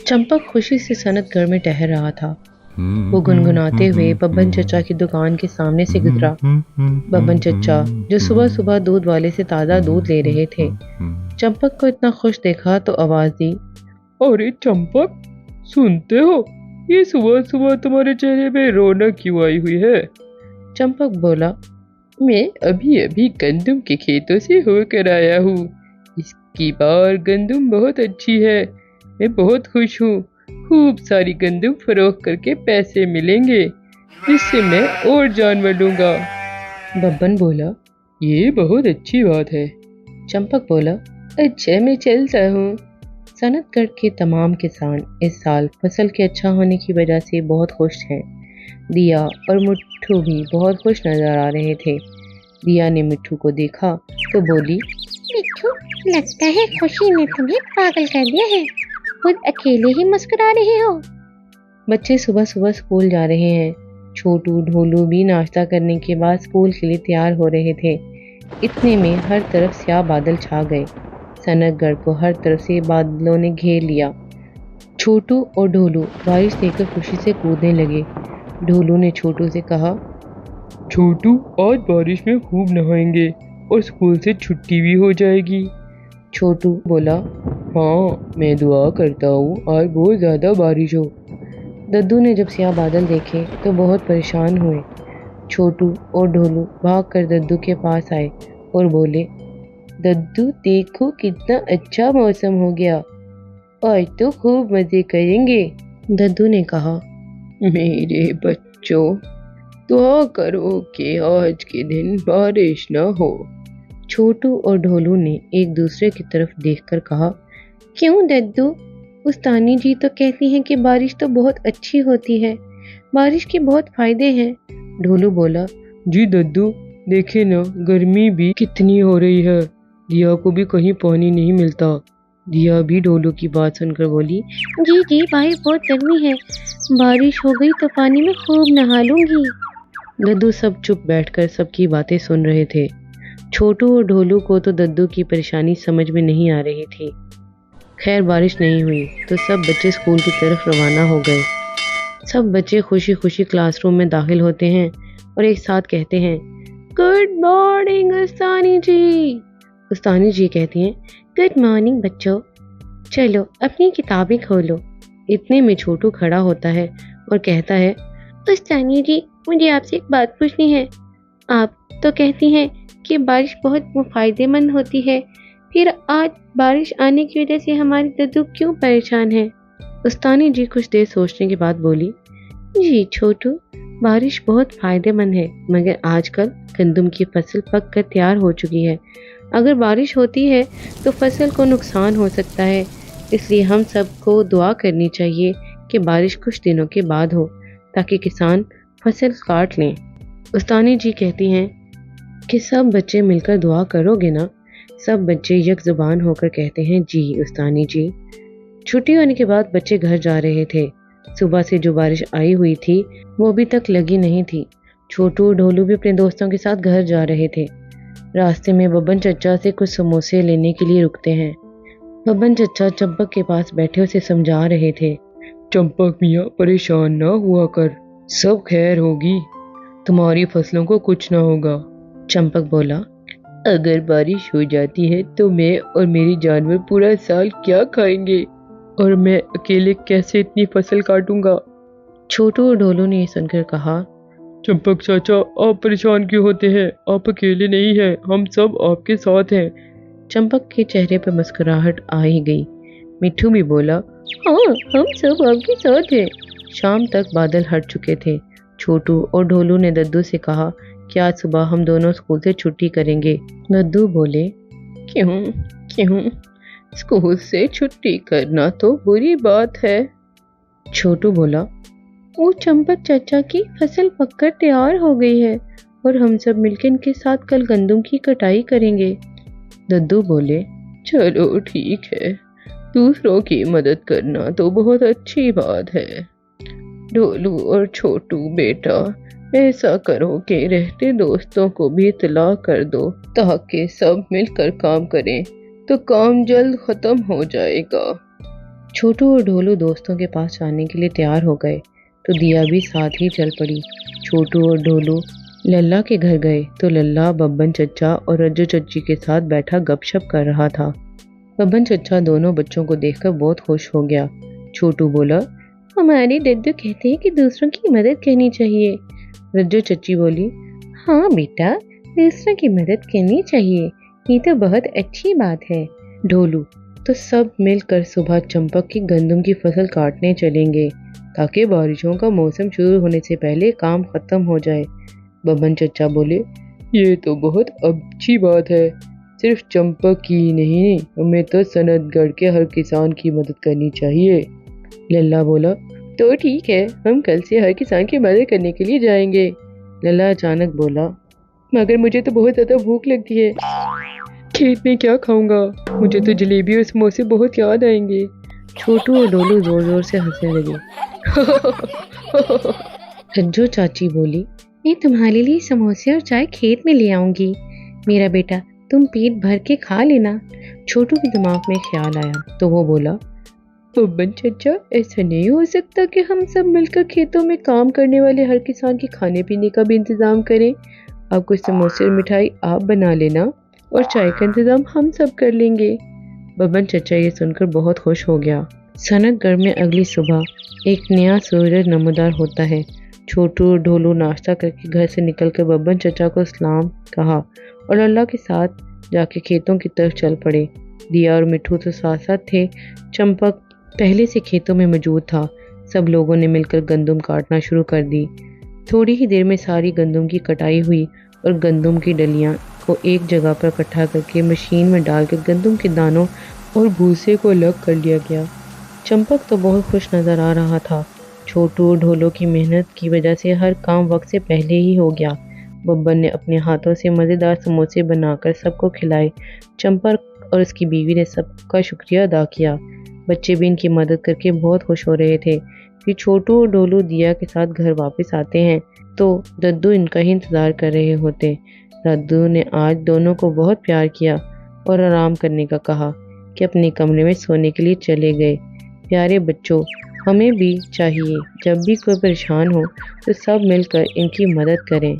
चंपक खुशी से सनत घर में टहल रहा था। वो गुनगुनाते हुए बब्बन चचा की दुकान के सामने से गुजरा। बब्बन चचा जो सुबह सुबह दूध वाले से ताज़ा दूध ले रहे थे, चंपक को इतना खुश देखा तो आवाज दी, अरे चंपक, सुनते हो, ये सुबह सुबह तुम्हारे चेहरे पे रौनक क्यों आई हुई है? चंपक बोला, मैं अभी अभी गंदम के खेतों से होकर आया हूँ। इसकी बार गंदम बहुत अच्छी है। मैं बहुत खुश हूँ। खूब सारी गंदम फरोख्त करके पैसे मिलेंगे, जिससे मैं और जानवर लूँगा। बब्बन बोला, ये बहुत अच्छी बात है। चंपक बोला, अच्छा मैं चलता हूँ। सनतगढ़ के तमाम किसान इस साल फसल के अच्छा होने की वजह से बहुत खुश हैं। दिया और मिट्ठू भी बहुत खुश नजर आ रहे थे। दिया ने मिट्ठू को देखा तो बोली, मिट्ठू, लगता है खुशी ने तुम्हें पागल कर दिया है। खुद अकेले ही मुस्कुरा रहे हो। बच्चे सुबह सुबह स्कूल जा रहे हैं। छोटू ढोलू भी नाश्ता करने के बाद स्कूल के लिए तैयार हो रहे थे। इतने में हर तरफ स्याह बादल छा गए। सनतगढ़ को हर तरफ से बादलों ने घेर लिया। छोटू और ढोलू बारिश देखकर खुशी से कूदने लगे। ढोलू ने छोटू से कहा, छोटू, आज बारिश में खूब नहाएंगे और स्कूल से छुट्टी भी हो जाएगी। छोटू बोला, हाँ, मैं दुआ करता हूँ आज बहुत ज़्यादा बारिश हो। दद्दू ने जब स्याह बादल देखे तो बहुत परेशान हुए। छोटू और ढोलू भागकर दद्दू के पास आए और बोले, दद्दू देखो कितना अच्छा मौसम हो गया, आज तो खूब मजे करेंगे। दद्दू ने कहा, मेरे बच्चों, दुआ करो कि आज के दिन बारिश न हो। छोटू और ढोलू ने एक दूसरे की तरफ देखकर कहा, क्यों दद्दू? उस्तानी जी तो कहती हैं कि बारिश तो बहुत अच्छी होती है, बारिश के बहुत फायदे हैं। ढोलू बोला, जी दद्दू, देखे ना, गर्मी भी कितनी हो रही है। दिया को भी कहीं पानी नहीं मिलता। दिया भी ढोलू की बात सुनकर बोली, जी जी भाई, बहुत गर्मी है। बारिश हो गई तो पानी में खूब नहा लूंगी। दद्दू सब चुप बैठकर सबकी बातें सुन रहे थे। छोटू और ढोलू को तो दद्दू की परेशानी समझ में नहीं आ रही थी। खैर बारिश नहीं हुई तो सब बच्चे स्कूल की तरफ रवाना हो गए। सब बच्चे खुशी खुशी क्लासरूम में दाखिल होते हैं और एक साथ कहते हैं, गुड मॉर्निंग उस्तानी जी। उस्तानी जी कहती हैं, गुड मॉर्निंग बच्चों, चलो अपनी किताबें खोलो। इतने में छोटू खड़ा होता है और कहता है, उस्तानी जी, मुझे आपसे एक बात पूछनी है। आप तो कहती हैं कि बारिश बहुत फायदेमंद होती है, फिर आज बारिश आने की वजह से हमारी दद्दू क्यों परेशान है? उस्तानी जी कुछ देर सोचने के बाद बोली, जी छोटू, बारिश बहुत फायदेमंद है, मगर आजकल गंदम की फसल पक कर तैयार हो चुकी है। अगर बारिश होती है तो फसल को नुकसान हो सकता है, इसलिए हम सबको दुआ करनी चाहिए कि बारिश कुछ दिनों के बाद हो, ताकि किसान फसल काट लें। उस्तानी जी कहती हैं कि सब बच्चे मिलकर दुआ करोगे ना? सब बच्चे एक जुबान होकर कहते हैं, जी उस्तानी जी। छुट्टी होने के बाद बच्चे घर जा रहे थे। सुबह से जो बारिश आई हुई थी वो अभी तक लगी नहीं थी। छोटू और ढोलू भी अपने दोस्तों के साथ घर जा रहे थे। रास्ते में बब्बन चचा से कुछ समोसे लेने के लिए रुकते हैं। बब्बन चचा चंपक के पास बैठे उसे समझा रहे थे, चंपक मियाँ, परेशान ना हुआ कर, सब खैर होगी, तुम्हारी फसलों को कुछ ना होगा। चंपक बोला, अगर बारिश हो जाती है तो मैं और मेरे जानवर पूरा साल क्या खाएंगे, और मैं अकेले कैसे इतनी फसल काटूंगा। छोटू और ढोलू ने सुनकर कहा, चंपक चाचा, आप परेशान क्यों होते हैं? आप अकेले नहीं हैं, हम सब आपके साथ हैं। चंपक के चेहरे पर मुस्कुराहट आ ही गई। मिट्ठू भी बोला, हाँ, हम सब आपके साथ हैं। शाम तक बादल हट चुके थे। छोटू और ढोलू ने दद्दू से कहा कि आज सुबह हम दोनों स्कूल से छुट्टी करेंगे। दद्दू बोले, क्यों? स्कूल से छुट्टी करना तो बुरी बात है। छोटू बोला, वो चंपक चाचा की फसल पककर तैयार हो गई है और हम सब मिलकर इनके साथ कल गंदम की कटाई करेंगे। दद्दू बोले, चलो ठीक है, दूसरों की मदद करना तो बहुत अच्छी बात है। ढोलू और छोटू बेटा, ऐसा करो कि रहते दोस्तों को भी इत्तला कर दो, ताकि सब मिलकर काम करें तो काम जल्द खत्म हो जाएगा। چھوٹو اور ڈھولو دوستوں کے پاس جانے کے لیے تیار ہو گئے تو دیا بھی ساتھ ہی چل پڑی۔ چھوٹو اور ڈھولو للہ کے گھر گئے تو للہ ببن چچا اور رجو چچی کے ساتھ بیٹھا گپ شپ کر رہا تھا۔ ببن چچا دونوں بچوں کو دیکھ کر بہت خوش ہو گیا۔ چھوٹو بولا، ہمارے ددو کہتے ہیں کہ دوسروں کی مدد کرنی چاہیے۔ رجو چچی بولی، ہاں بیٹا، دوسروں کی مدد کرنی چاہیے، یہ تو بہت اچھی بات ہے۔ ڈھولو، تو سب مل کر صبح چمپک کی گندم کی فصل کاٹنے چلیں گے تاکہ بارشوں کا موسم شروع ہونے سے پہلے کام ختم ہو جائے۔ ببن چچا بولے، یہ تو بہت اچھی بات ہے، صرف چمپک کی ہی نہیں، ہمیں تو سنت گڑھ کے ہر کسان کی مدد کرنی چاہیے۔ للہ بولا، تو ٹھیک ہے، ہم کل سے ہر کسان کی مدد کرنے کے لیے جائیں گے۔ للہ اچانک بولا، مگر مجھے تو بہت زیادہ بھوک لگتی ہے، کھیت میں کیا کھاؤں گا؟ مجھے تو جلیبی اور سموسے بہت یاد آئیں گے۔ چھوٹو اور ڈولو زور زور سے ہنسنے لگے۔ رجو چاچی بولی، میں تمہارے لیے سموسے اور چائے کھیت میں لے آؤں گی، میرا بیٹا تم پیٹ بھر کے کھا لینا۔ چھوٹو کے دماغ میں خیال آیا تو وہ بولا، ببن چچا، ایسا نہیں ہو سکتا کہ ہم سب مل کر کھیتوں میں کام کرنے والے ہر کسان کے کھانے پینے کا بھی انتظام کریں؟ آپ کچھ سموسے اور مٹھائی آپ بنا لینا اور چائے کا انتظام ہم سب کر لیں گے۔ ببن چچا یہ سن کر بہت خوش ہو گیا۔ سنت گڑھ میں اگلی صبح ایک نیا سورج نمودار ہوتا ہے۔ چھوٹو اور ڈھولو ناشتہ کر کے گھر سے نکل کر ببن چچا کو سلام کہا اور اللہ کے ساتھ جا کے کھیتوں کی طرف چل پڑے۔ دیا اور مٹھو تو ساتھ ساتھ تھے۔ چمپک پہلے سے کھیتوں میں موجود تھا۔ سب لوگوں نے مل کر گندم کاٹنا شروع کر دی۔ تھوڑی ہی دیر میں ساری گندم کی کٹائی ہوئی اور گندم کی ڈلیاں کو ایک جگہ پر اکٹھا کر کے مشین میں ڈال کے گندم کے دانوں اور بھوسے کو الگ کر لیا گیا۔ چمپک تو بہت خوش نظر آ رہا تھا۔ چھوٹو اور ڈھولو کی محنت کی وجہ سے ہر کام وقت سے پہلے ہی ہو گیا۔ ببن نے اپنے ہاتھوں سے مزیدار سموسے بنا کر سب کو کھلائے۔ چمپک اور اس کی بیوی نے سب کا شکریہ ادا کیا۔ بچے بھی ان کی مدد کر کے بہت خوش ہو رہے تھے۔ پھر چھوٹو اور ڈھولو دیا کے ساتھ گھر واپس آتے ہیں تو ددو ان کا ہی انتظار کر رہے ہوتے۔ ددو نے آج دونوں کو بہت پیار کیا اور آرام کرنے کا کہا کہ اپنے کمرے میں سونے کے لیے چلے گئے۔ پیارے بچوں، ہمیں بھی چاہیے جب بھی کوئی پریشان ہو تو سب مل کر ان کی مدد کریں۔